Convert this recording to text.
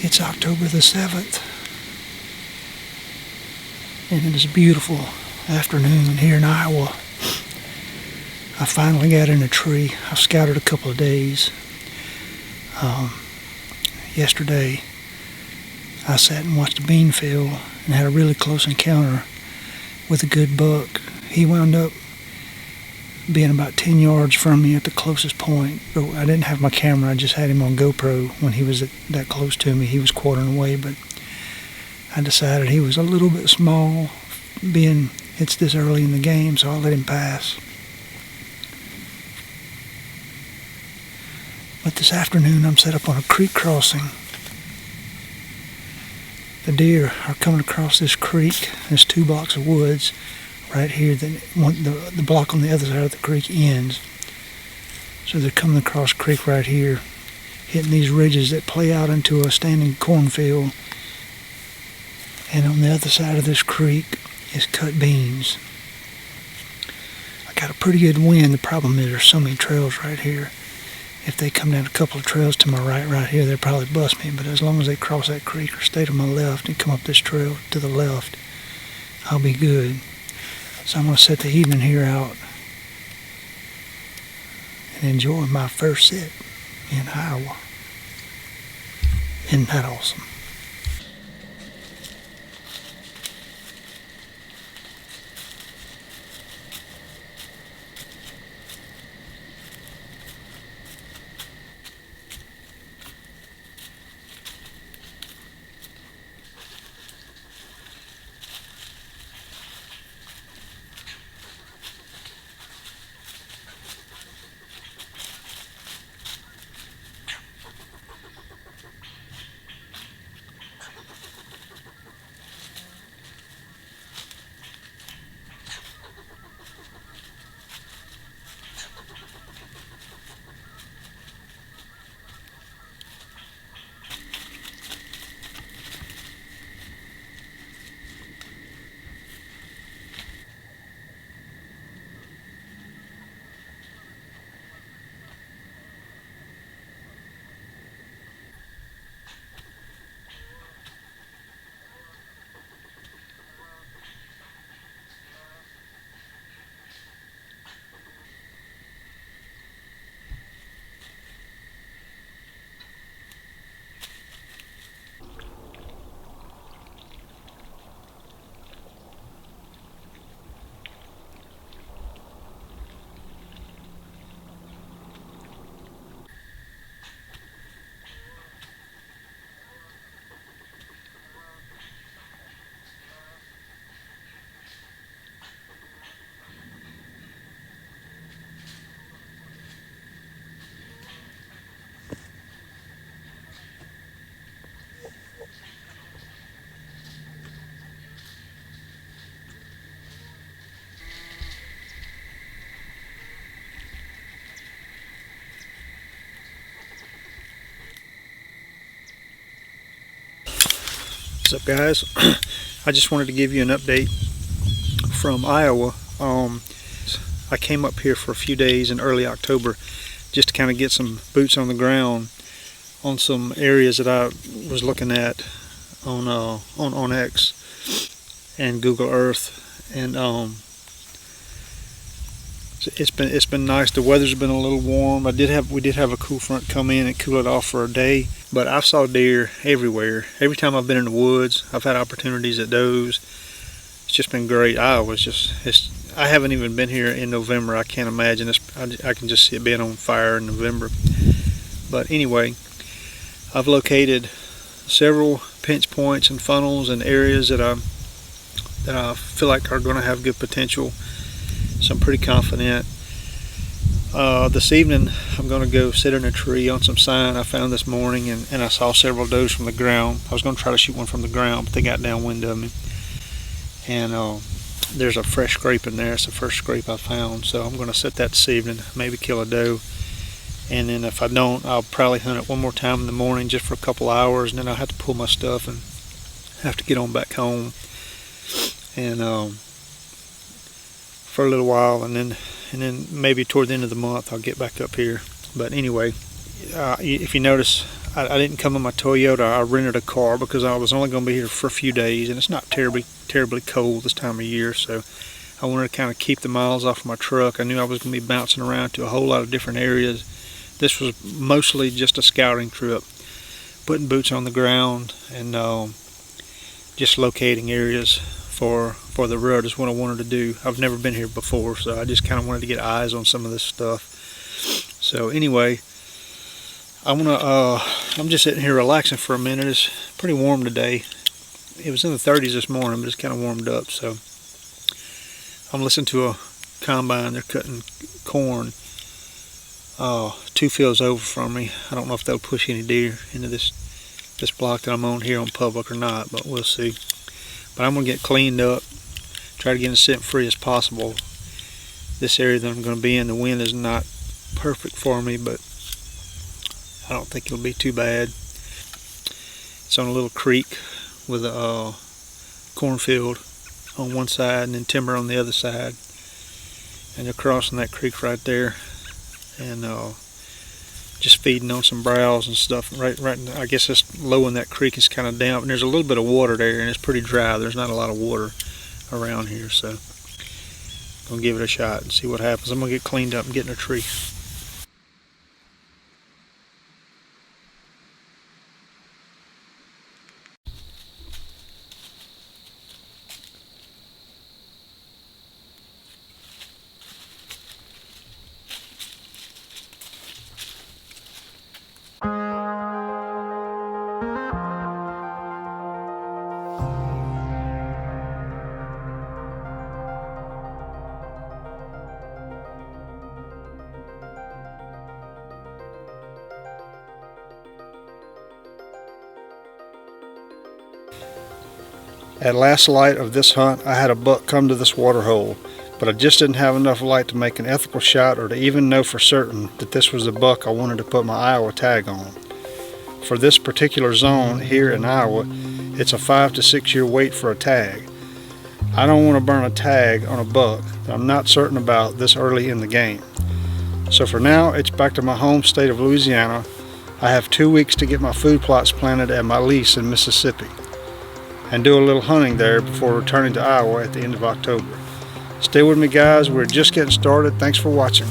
It's October the 7th, and it is a beautiful afternoon here in Iowa. I finally got in a tree. I've scouted a couple of days. Yesterday, I sat and watched a bean field and had a really close encounter with a good buck. He wound up being about 10 yards from me at the closest point. I didn't have my camera, I just had him on GoPro when he was that close to me. He was quartering away, but I decided he was a little bit small, being it's this early in the game, so I'll let him pass. But this afternoon I'm set up on a creek crossing. The deer are coming across this creek. There's 2 blocks of woods right here. The block on the other side of the creek ends. So they're coming across the creek right here, hitting these ridges that play out into a standing cornfield. And on the other side of this creek is cut beans. I got a pretty good wind. The problem is there's so many trails right here. If they come down a couple of trails to my right here, they'll probably bust me. But as long as they cross that creek or stay to my left and come up this trail to the left, I'll be good. So I'm going to set the evening here out and enjoy my first sit in Iowa. Isn't that awesome? What's up, guys? I just wanted to give you an update from Iowa. I came up here for a few days in early October just to kind of get some boots on the ground on some areas that I was looking at on X and Google Earth, and it's been nice. The weather's been a little warm. We did have a cool front come in and cool it off for a day, but I saw deer everywhere. Every time I've been in the woods, I've had opportunities at those. It's just been great. I haven't even been here in November. I can't imagine this. I can just see it being on fire in November. But anyway, I've located several pinch points and funnels and areas that I feel like are going to have good potential. So I'm pretty confident. This evening I'm going to go sit in a tree on some sign I found this morning, and I saw several does from the ground. I was going to try to shoot one from the ground, but they got downwind of me. And there's a fresh scrape in there. It's the first scrape I found. So I'm going to sit that this evening, maybe kill a doe. And then if I don't, I'll probably hunt it one more time in the morning just for a couple hours, and then I'll have to pull my stuff and have to get on back home. And for a little while, and then maybe toward the end of the month I'll get back up here. But anyway, if you notice, I didn't come in my Toyota. I rented a car because I was only going to be here for a few days, and it's not terribly cold this time of year, so I wanted to kind of keep the miles off my truck. I knew I was going to be bouncing around to a whole lot of different areas. This was mostly just a scouting trip, putting boots on the ground and just locating areas for the rut is what I wanted to do. I've never been here before, so I just kind of wanted to get eyes on some of this stuff. So anyway, I'm just sitting here relaxing for a minute. It's pretty warm today. It was in the 30s this morning, but it's kind of warmed up. So I'm listening to a combine. They're cutting corn 2 fields over from me. I don't know if they'll push any deer into this block that I'm on here on public or not, but we'll see. But I'm gonna get cleaned up, try to get as scent free as possible. This area that I'm gonna be in, the wind is not perfect for me, but I don't think it'll be too bad. It's on a little creek with a cornfield on one side and then timber on the other side. And they're crossing that creek right there and just feeding on some browse and stuff. Right. I guess it's low in that creek. It's kind of damp, and there's a little bit of water there, and it's pretty dry. There's not a lot of water around here, so I'm gonna give it a shot and see what happens. I'm gonna get cleaned up and get in a tree. At last light of this hunt, I had a buck come to this water hole, but I just didn't have enough light to make an ethical shot or to even know for certain that this was the buck I wanted to put my Iowa tag on. For this particular zone here in Iowa, it's a 5 to 6 year wait for a tag. I don't want to burn a tag on a buck that I'm not certain about this early in the game. So for now, it's back to my home state of Louisiana. I have 2 weeks to get my food plots planted at my lease in Mississippi and do a little hunting there before returning to Iowa at the end of October. Stay with me, guys. We're just getting started. Thanks for watching.